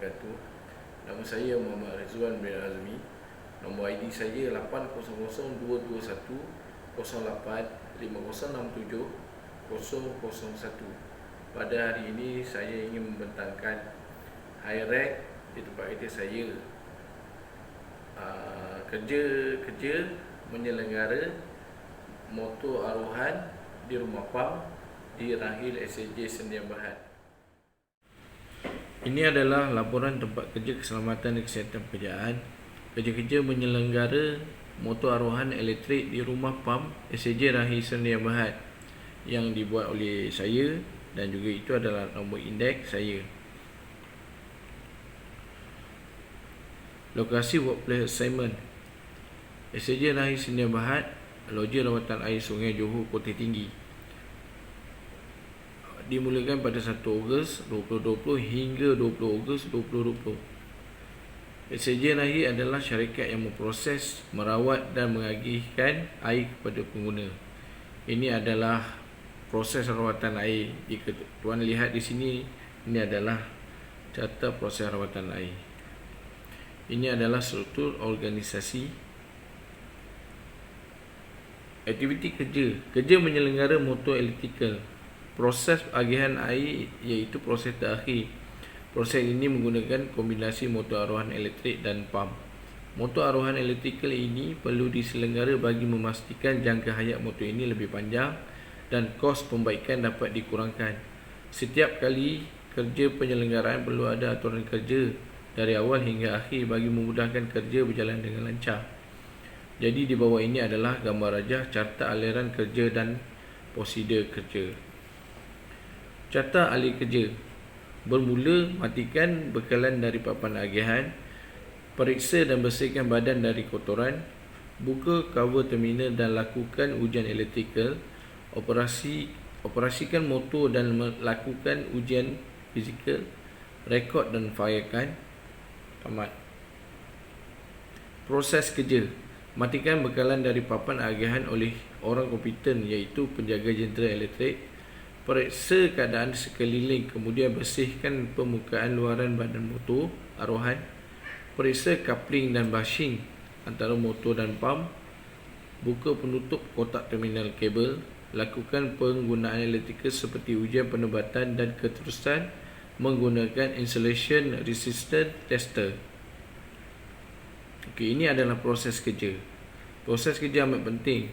wabarakatuh. Nama saya Muhammad Rizwan bin Azmi. Nombor ID saya 800-221-08-5067-001. Pada hari ini saya ingin membentangkan Hi-Rek di tempat kerja saya. Kerja menyelenggara motor arohan di rumah PAM di Rahil SAJ Sedia Berhad. Ini adalah laporan tempat kerja keselamatan dan kesihatan pekerjaan. Kerja menyelenggara motor arohan elektrik di rumah PAM SAJ Rahil Sedia Berhad yang dibuat oleh saya, dan juga itu adalah nombor indeks saya. Lokasi workplace assignment SAJ Rahil Sedia Berhad, Loja Rawatan Air Sungai Johor, Kota Tinggi. Dimulakan pada 1 Ogos 2020 hingga 20 Ogos 2020. SAJ Rahil adalah syarikat yang memproses, merawat dan mengagihkan air kepada pengguna. Ini adalah proses rawatan air. Jika tuan lihat di sini, ini adalah carta proses rawatan air. Ini adalah struktur organisasi. Aktiviti kerja menyelenggara motor elektrikal. Proses agihan air iaitu proses terakhir. Proses ini menggunakan kombinasi motor arohan elektrik dan pam. Motor arohan elektrikal ini perlu diselenggara bagi memastikan jangka hayat motor ini lebih panjang dan kos pembaikan dapat dikurangkan. Setiap kali kerja penyelenggaraan perlu ada aturan kerja dari awal hingga akhir bagi memudahkan kerja berjalan dengan lancar. Jadi di bawah ini adalah gambar rajah carta aliran kerja dan prosedur kerja. Carta ahli kerja. Bermula, matikan bekalan dari papan agihan, periksa dan bersihkan badan dari kotoran, buka cover terminal dan lakukan ujian elektrikal, operasikan motor dan melakukan ujian fizikal, rekod dan failkan. Tamat. Proses kerja. Matikan bekalan dari papan agihan oleh orang kompeten iaitu penjaga jentera elektrik. Periksa keadaan sekeliling, kemudian bersihkan permukaan luaran badan motor arohan. Periksa coupling dan bushing antara motor dan pam. Buka penutup kotak terminal kabel. Lakukan penggunaan elektrikal seperti ujian penebatan dan keterusan menggunakan insulation resistant tester. Okey, ini adalah proses kerja. Proses kerja amat penting.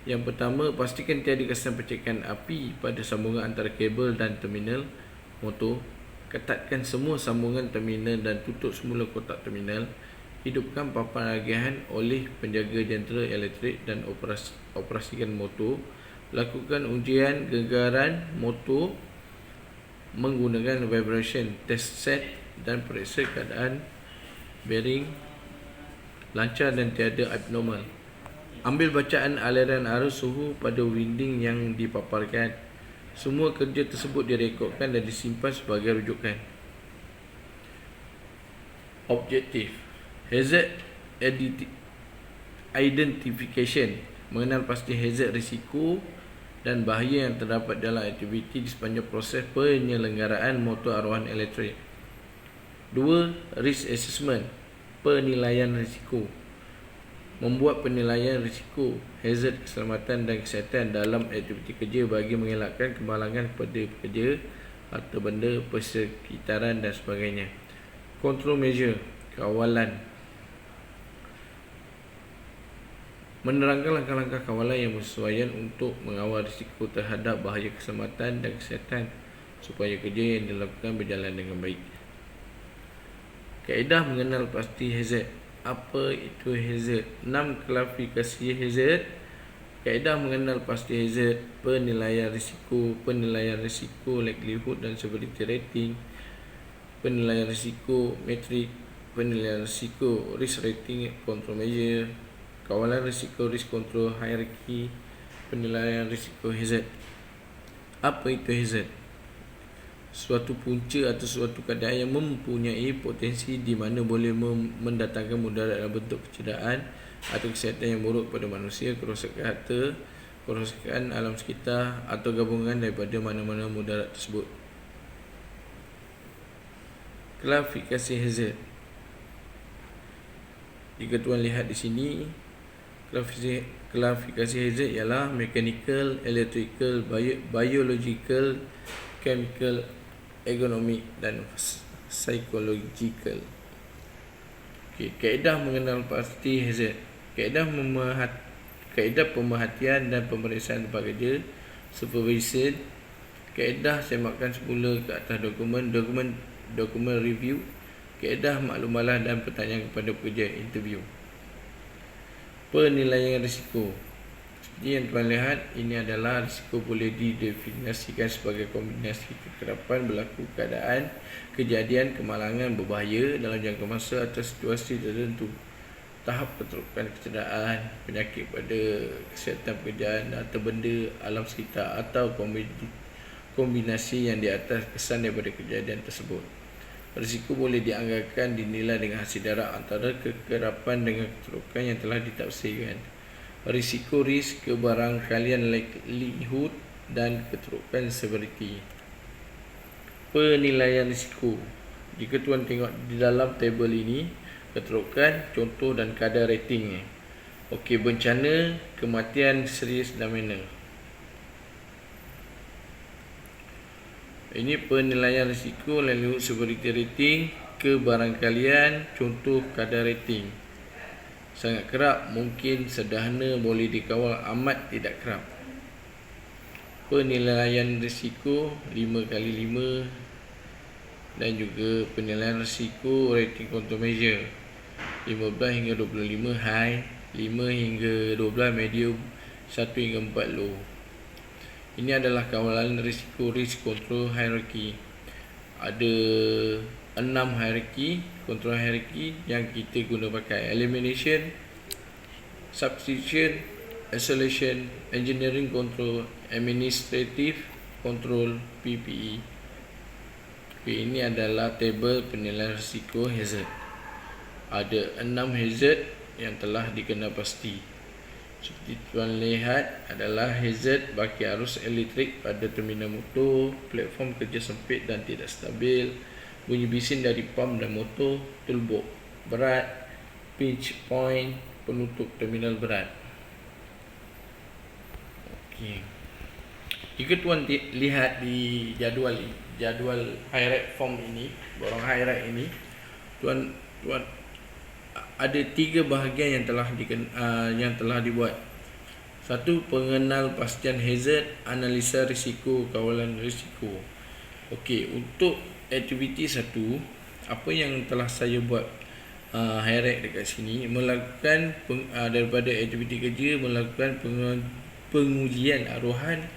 Yang pertama, pastikan tiada kesan percikan api pada sambungan antara kabel dan terminal motor. Ketatkan semua sambungan terminal dan tutup semula kotak terminal. Hidupkan papan agihan oleh penjaga jentera elektrik dan operasikan motor. Lakukan ujian gegaran motor menggunakan vibration test set dan periksa keadaan bearing lancar dan tiada abnormal. Ambil bacaan aliran arus suhu pada winding yang dipaparkan. Semua kerja tersebut direkodkan dan disimpan sebagai rujukan. Objektif hazard identification, mengenal pasti hazard risiko dan bahaya yang terdapat dalam aktiviti di sepanjang proses penyelenggaraan motor arohan elektrik. 2. Risk assessment, penilaian risiko. Membuat penilaian risiko hazard keselamatan dan kesihatan dalam aktiviti kerja bagi mengelakkan kemalangan kepada pekerja, harta benda, persekitaran dan sebagainya. Control measure, kawalan. Menerangkan langkah-langkah kawalan yang bersesuaian untuk mengawal risiko terhadap bahaya keselamatan dan kesihatan supaya kerja yang dilakukan berjalan dengan baik. Kaedah mengenal pasti hazard. Apa itu hazard? 6 klasifikasi hazard. Kaedah mengenal pasti hazard, penilaian risiko likelihood dan severity rating, penilaian risiko metrik, penilaian risiko risk rating, control measure, kawalan risiko risk control hierarchy, penilaian risiko hazard. Apa itu hazard? Suatu punca atau suatu keadaan yang mempunyai potensi di mana boleh mendatangkan mudarat dalam bentuk kecederaan atau kesihatan yang buruk pada manusia, kerosakan harta, kerosakan alam sekitar atau gabungan daripada mana-mana mudarat tersebut. klasifikasi hazard. Jika tuan lihat di sini, klasifikasi hazard ialah mechanical, electrical, biological, chemical, ergonomic dan psychological. Kaedah mengenal pasti hazard. Kaedah pemerhatian dan pemeriksaan tempat kerja, supervision. Kaedah semakan semula ke atas dokumen review. Kaedah maklumalah dan pertanyaan kepada pekerja, interview. Penilaian risiko. Seperti yang tuan lihat, ini adalah risiko boleh didefinisikan sebagai kombinasi kekerapan berlaku keadaan, kejadian, kemalangan berbahaya dalam jangka masa atau situasi tertentu. Tahap keterukan kecederaan, penyakit pada kesihatan pekerjaan atau benda alam sekitar, atau kombinasi yang di atas kesan daripada kejadian tersebut. Risiko boleh dianggarkan dinilai dengan hasil darab antara kekerapan dengan keterukan yang telah ditafsirkan. Risiko kebarangkalian likelihood dan keterukan severity. Penilaian risiko. Jika tuan tengok di dalam tabel ini, keterukan, contoh dan kadar ratingnya. Bencana, kematian serius dan minor. Ini penilaian risiko, likelihood, severity rating, kebarangkalian, contoh, kadar rating. Sangat kerap, mungkin, sederhana, boleh dikawal, amat tidak kerap. Penilaian risiko 5x5 dan juga penilaian risiko rating countermeasure 15 hingga 25 high, 5 hingga 12 medium, 1 hingga 4 low. Ini adalah kawalan risiko risk control hierarchy. Ada 6 hierarchy, control hierarchy yang kita guna pakai: elimination, substitution, isolation, engineering control, administrative control, PPE. Ini adalah tabel penilaian risiko hazard. Ada 6 hazard yang telah dikenal pasti. Seperti tuan lihat adalah hazard baki arus elektrik pada terminal motor, platform kerja sempit dan tidak stabil, bunyi bising dari pam dan motor, toolbox berat, pinch point, penutup terminal berat. Jika tuan lihat di jadual hierarchy form ini, borang hierarchy ini, tuan ada 3 bahagian yang telah dibuat. 1. Pengenal pastian hazard, analisa risiko, kawalan risiko. Untuk aktiviti 1, apa yang telah saya buat hierarchy dekat sini, melakukan daripada aktiviti kerja, melakukan pengujian aruhan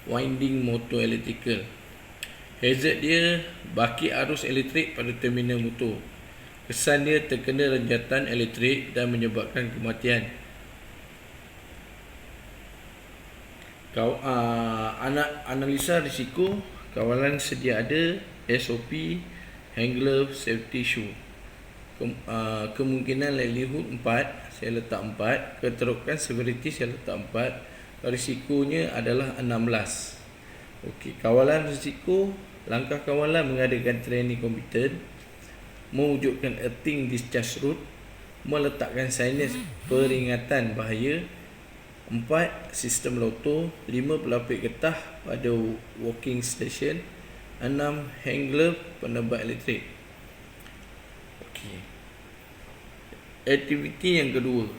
winding motor elektrikal. Hazard dia baki arus elektrik pada terminal motor. Kesan dia terkena renjatan elektrik dan menyebabkan kematian. Analisa risiko, kawalan sedia ada, SOP, hand glove, safety shoe. Kemungkinan likelihood 4, saya letak 4. Keterukan severity saya letak 4. Risikonya adalah 16. Kawalan risiko, langkah kawalan mengadakan training komputer, mewujudkan earthing discharge route, meletakkan signage peringatan bahaya. 4. Sistem loto. 5. Pelapik getah pada walking station. 6. Hand glove, penebat elektrik. Aktiviti yang kedua,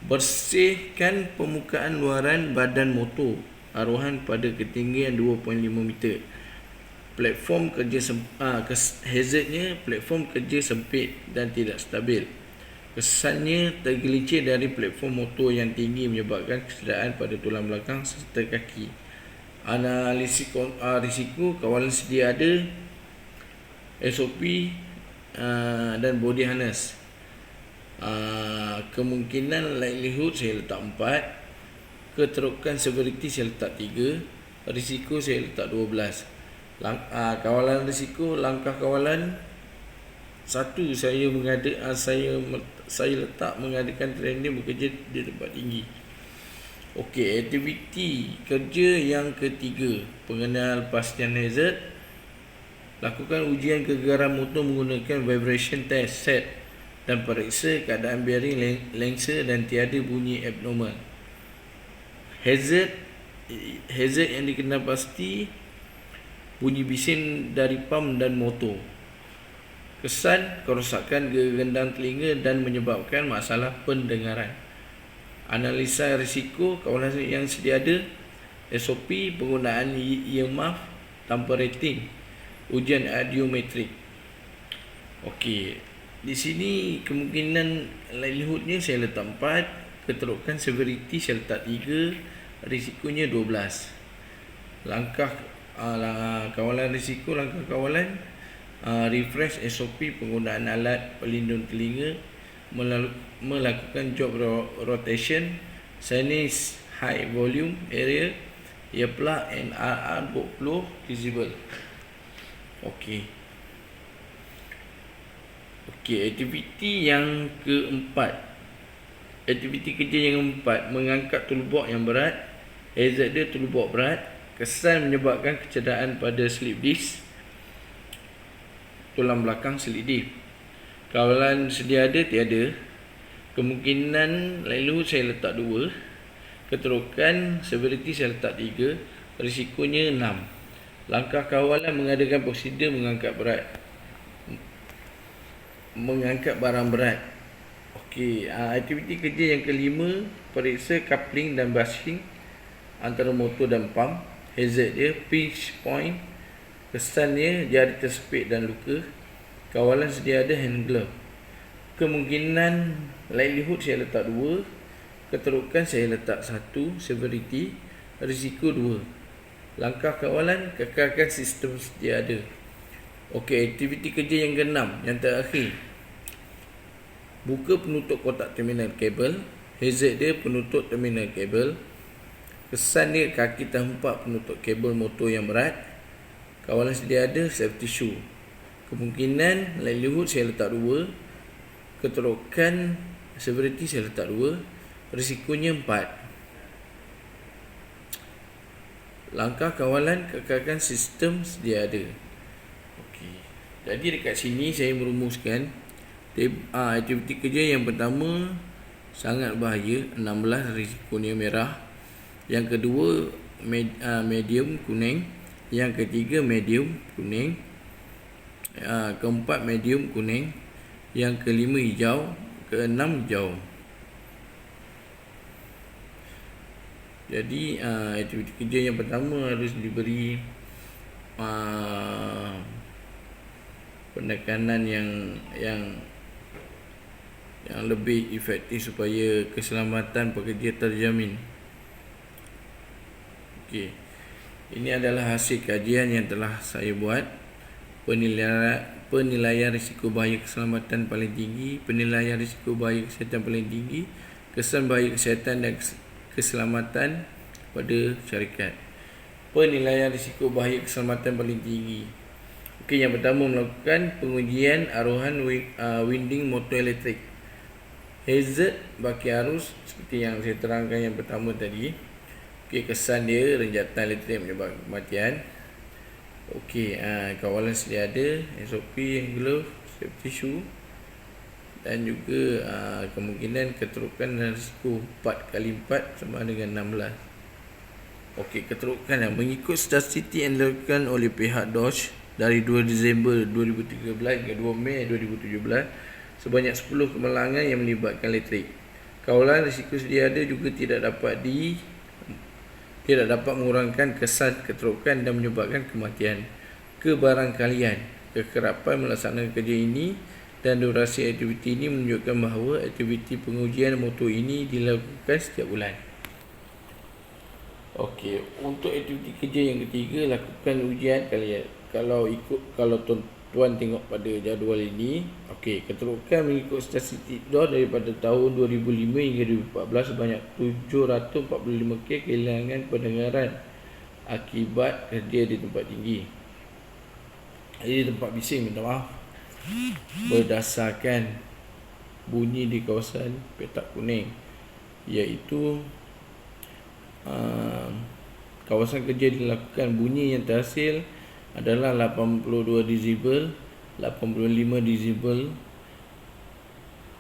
bersihkan permukaan luaran badan motor aruhan pada ketinggian 2.5 meter. Platform kerja hazardnya platform kerja sempit dan tidak stabil. Kesannya tergelincir dari platform motor yang tinggi menyebabkan kecederaan pada tulang belakang serta kaki. Analisis risiko, kawalan sedia ada, SOP dan body harness. Kemungkinan likelihood saya letak 4. Keterukan severity saya letak 3. Risiko saya letak 12. Kawalan risiko, langkah kawalan 1, saya letak mengadakan training bekerja di tempat tinggi. Aktiviti kerja yang ketiga, pengenal pastian hazard, Lakukan ujian kegagalan motor menggunakan vibration test set dan periksa keadaan bearing lenser dan tiada bunyi abnormal. Hazard yang dikenal pasti, bunyi bising dari pam dan motor. Kesan kerosakan gendang telinga dan menyebabkan masalah pendengaran. Analisa risiko kawalan yang sedia ada, SOP penggunaan earmuff tanpa rating, ujian audiometrik. Okey, di sini kemungkinan likelihoodnya saya letak 4, keterukan severity saya letak 3, risikonya 12. Langkah kawalan risiko, langkah kawalan, refresh SOP penggunaan alat pelindung telinga, melakukan job rotation, sinus high volume area, earplug and RR20 visible. Okey, aktiviti yang keempat. Aktiviti kerja yang keempat, mengangkat toolbox yang berat. Hazard dia toolbox berat. Kesan menyebabkan kecederaan pada slip disc, tulang belakang slip disc. Kawalan sedia ada tiada. Kemungkinan likelihood saya letak 2. Keterukan severity saya letak 3. Risikonya 6. Langkah kawalan mengadakan prosedur mengangkat barang berat. Okey, aktiviti kerja yang kelima, periksa coupling dan bushing antara motor dan pam. Hazard dia pinch point. Kesan dia jari tersepit dan luka. Kawalan sedia ada hand glove. Kemungkinan likelihood saya letak 2. Keterukan saya letak 1. Severity, risiko 2. Langkah kawalan, kekalkan sistem sedia ada. Okey, aktiviti kerja yang keenam, yang terakhir, buka penutup kotak terminal kabel. Hazard dia penutup terminal kabel. Kesan dia kaki terhempak penutup kabel motor yang berat. Kawalan sedia ada safety shoe. Kemungkinan likelihood saya letak 2. Keterukan severity saya letak 2. Risikonya 4. Langkah kawalan, kekalkan sistem sedia ada. Okey, jadi dekat sini saya merumuskan aktiviti kerja yang pertama sangat bahaya, 16, risikonya merah. Yang kedua medium kuning. Yang ketiga medium kuning. Keempat medium kuning. Yang kelima hijau. Keenam hijau. Jadi aktiviti kerja yang pertama harus diberi penekanan yang lebih efektif supaya keselamatan pekerja terjamin. Okey, ini adalah hasil kajian yang telah saya buat. Penilaian risiko bahaya keselamatan paling tinggi, penilaian risiko bahaya kesihatan paling tinggi, kesan bahaya kesihatan dan keselamatan pada syarikat. Penilaian risiko bahaya keselamatan paling tinggi. Okey, yang pertama, melakukan pengujian aruhan winding motor elektrik. Hazard baki arus seperti yang saya terangkan yang pertama tadi. Okey, kesan dia renjatan elektrik menyebabkan kematian. Okey, kawalan sedia ada, SOP, glove, safety shoe, dan juga kemungkinan keterukan dan risiko 4x4 sama dengan 16. Okey, keterukan mengikut statistik yang dilakukan oleh pihak Dodge dari 2 Disember 2013 hingga 2 Mei 2017, sebanyak 10 kemalangan yang melibatkan elektrik. Kawalan risiko sedia ada juga tidak dapat mengurangkan kesan keterukan dan menyebabkan kematian. Kebarangkalian, kekerapan melaksanakan kerja ini dan durasi aktiviti ini menunjukkan bahawa aktiviti pengujian motor ini dilakukan setiap bulan. Okey, untuk aktiviti kerja yang ketiga, lakukan ujian kalian. Kalau tuan tengok pada jadual ini, okey, keterukan mengikut statistik DOR daripada tahun 2005 hingga 2014 sebanyak 745 kes kehilangan pendengaran akibat kerja di tempat tinggi. Di tempat bising, minta maaf. Berdasarkan bunyi di kawasan petak kuning, iaitu kawasan kerja dilakukan bunyi yang terhasil adalah 82 desibel, 85 desibel,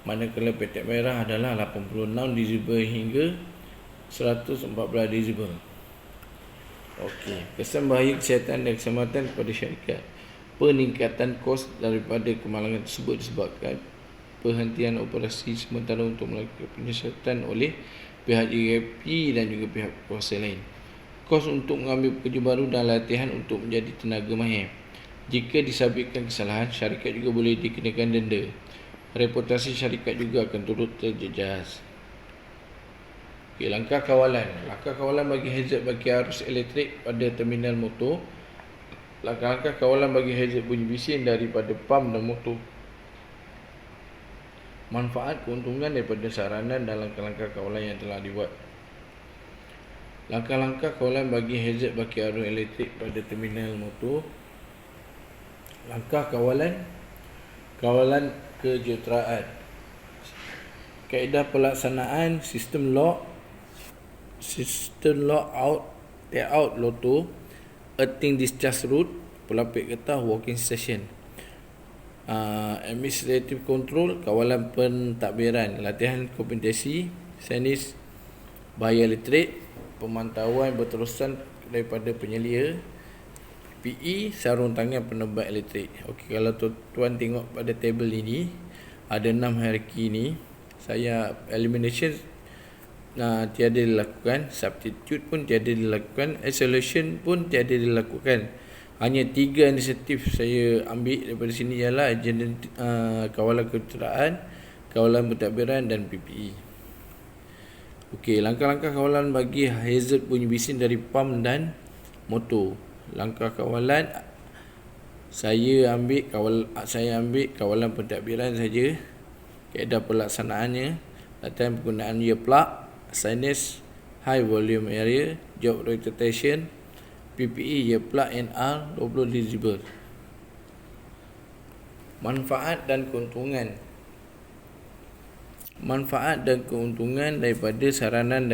manakala petak merah adalah 86 desibel hingga 114 desibel. Okey, kesan bahaya kesihatan dan keselamatan kepada syarikat. Peningkatan kos daripada kemalangan tersebut disebabkan penghentian operasi sementara untuk melakukan penyiasatan oleh pihak JKP dan juga pihak kuasa lain. Kos untuk mengambil pekerja baru dan latihan untuk menjadi tenaga mahir. Jika disabitkan kesalahan, syarikat juga boleh dikenakan denda. Reputasi syarikat juga akan turut terjejas. Okay, langkah kawalan. Langkah kawalan bagi hazard bagi arus elektrik pada terminal motor. Langkah-langkah kawalan bagi hazard bunyi bising daripada pam dan motor. Manfaat keuntungan daripada saranan dan langkah-langkah kawalan yang telah dibuat. Langkah-langkah kawalan bagi hazard bagi arus elektrik pada terminal motor. Langkah kawalan kejuruteraan. Kaedah pelaksanaan sistem lock out, take out loto, earthing discharge route, pelapik getah, walking station. Administrative control, kawalan pentadbiran, latihan kompetensi, sains bahaya elektrik, pemantauan berterusan daripada penyelia, PPE, sarung tangan penebat elektrik. Okey, kalau tuan tengok pada table ini, ada 6 hierarki ni. Saya elimination tiada dilakukan, substitute pun tiada dilakukan, isolation pun tiada dilakukan. Hanya 3 inisiatif saya ambil daripada sini ialah kawalan kejuruteraan, kawalan pentadbiran dan PPE. Okey, langkah-langkah kawalan bagi hazard bunyi bising dari pam dan motor. Langkah kawalan saya ambil kawalan pentadbiran saja. Kaedah pelaksanaannya, latihan penggunaan ear plug, sinus high volume area, job rotation, PPE ear plug NR 20 desibel. Manfaat dan keuntungan. Manfaat dan keuntungan daripada saranan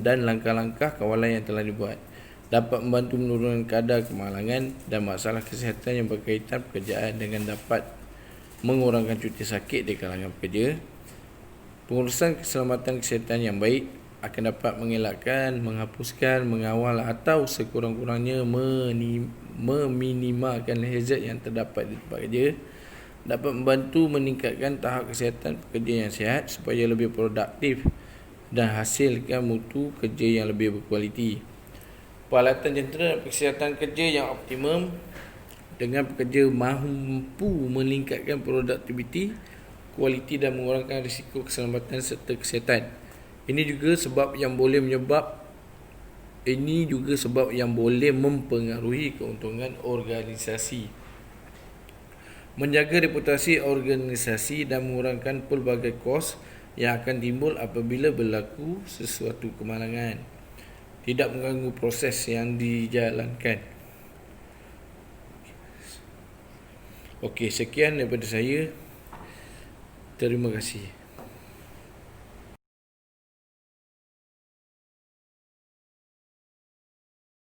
dan langkah-langkah kawalan yang telah dibuat. Dapat membantu menurunkan kadar kemalangan dan masalah kesihatan yang berkaitan pekerjaan dengan dapat mengurangkan cuti sakit di kalangan pekerja. Pengurusan keselamatan kesihatan yang baik akan dapat mengelakkan, menghapuskan, mengawal atau sekurang-kurangnya meminimalkan hazard yang terdapat di tempat kerja. Dapat membantu meningkatkan tahap kesihatan pekerja yang sihat supaya lebih produktif dan hasilkan mutu kerja yang lebih berkualiti. Peralatan jentera dan kesihatan kerja yang optimum dengan pekerja mampu meningkatkan produktiviti, kualiti dan mengurangkan risiko keselamatan serta kesihatan. Ini juga sebab yang boleh mempengaruhi keuntungan organisasi. Menjaga reputasi organisasi dan mengurangkan pelbagai kos yang akan timbul apabila berlaku sesuatu kemalangan. Tidak mengganggu proses yang dijalankan. Okey, sekian daripada saya. Terima kasih.